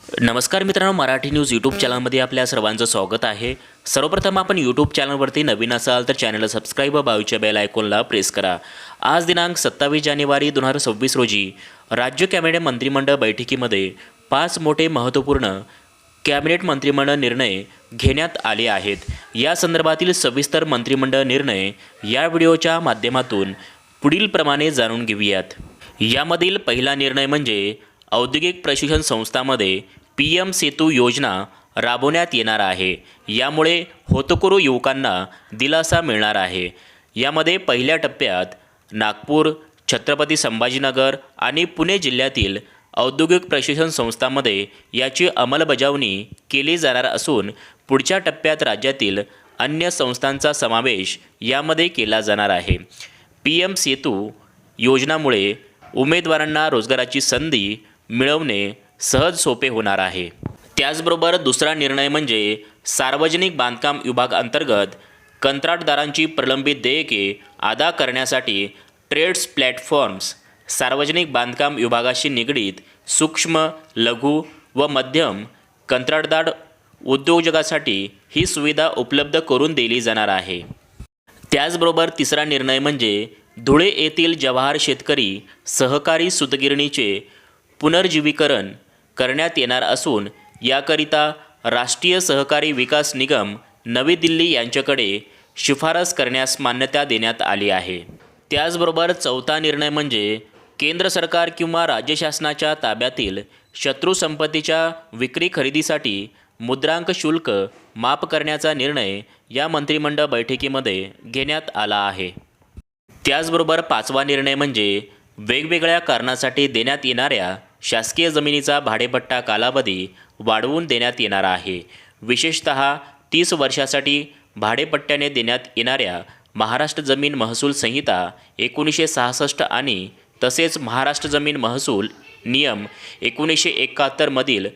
नमस्कार मित्रांनो, Marathi news YouTube चॅनलमध्ये आपल्या सर्वांचं स्वागत आहे। सर्वप्रथम आपण यूट्यूब चॅनलवरती नवीन असाल तर चॅनलला सबस्क्राईब व बाजूच्या बेल आयकॉनला प्रेस करा। आज दिनांक 27 जानेवारी 2026 रोजी राज्य कॅबिनेट मंत्रिमंडळ बैठकीमध्ये 5 मोठे महत्त्वपूर्ण कॅबिनेट मंत्रिमंडळ निर्णय घेण्यात आले आहेत। या संदर्भातील सविस्तर मंत्रिमंडळ निर्णय या व्हिडिओच्या माध्यमातून पुढील प्रमाणे जाणून घेऊयात। यामधील पहिला निर्णय म्हणजे औद्योगिक प्रशिक्षण संस्थांमध्ये PM सेतू योजना राबवण्यात येणार आहे। यामुळे होतकरू युवकांना दिलासा मिळणार आहे। यामध्ये पहिल्या टप्प्यात नागपूर, छत्रपती संभाजीनगर आणि पुणे जिल्ह्यातील औद्योगिक प्रशिक्षण संस्थांमध्ये याची अंमलबजावणी केली जाणार असून पुढच्या टप्प्यात राज्यातील अन्य संस्थांचा समावेश यामध्ये केला जाणार आहे। PM सेतू योजनामुळे उमेदवारांना रोजगाराची संधी मिळवणे सहज सोपे होणार आहे। त्याचबरोबर दुसरा निर्णय म्हणजे सार्वजनिक बांधकाम विभाग अंतर्गत कंत्राटदारांची प्रलंबित देयके अदा करण्यासाठी ट्रेड्स प्लॅटफॉर्म्स सार्वजनिक बांधकाम विभागाशी निगडीत सूक्ष्म, लघु व मध्यम कंत्राटदार उद्योजकासाठी ही सुविधा उपलब्ध करून दिली जाणार आहे। त्याचबरोबर तिसरा निर्णय म्हणजे धुळे येथील जवाहर शेतकरी सहकारी सूतगिरणीचे पुनर्जीवीकरण करण्यात येणार असून याकरिता राष्ट्रीय सहकारी विकास निगम नवी दिल्ली यांच्याकडे शिफारस करण्यास मान्यता देण्यात आली आहे। त्याचबरोबर चौथा निर्णय म्हणजे केंद्र सरकार किंवा राज्य शासनाच्या ताब्यातील शत्रू संपत्तीच्या विक्री खरेदीसाठी मुद्रांक शुल्क माफ करण्याचा निर्णय या मंत्रिमंडळ बैठकीमध्ये घेण्यात आला आहे। त्याचबरोबर पाचवा निर्णय म्हणजे वेगवेगळ्या कारणासाठी देण्यात येणाऱ्या शासकीय जमिनीचा भाडेपट्टा कालावधी वाढवून देण्यात येणार आहे। विशेषतः 30 वर्षासाठी भाडेपट्ट्याने देण्यात येणाऱ्या महाराष्ट्र जमीन महसूल संहिता 1966 आणि तसेच महाराष्ट्र जमीन महसूल नियम 1971 मधील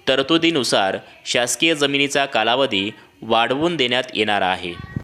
तरतुदीनुसार शासकीय जमिनीचा कालावधी वाढवून देण्यात येणार आहे।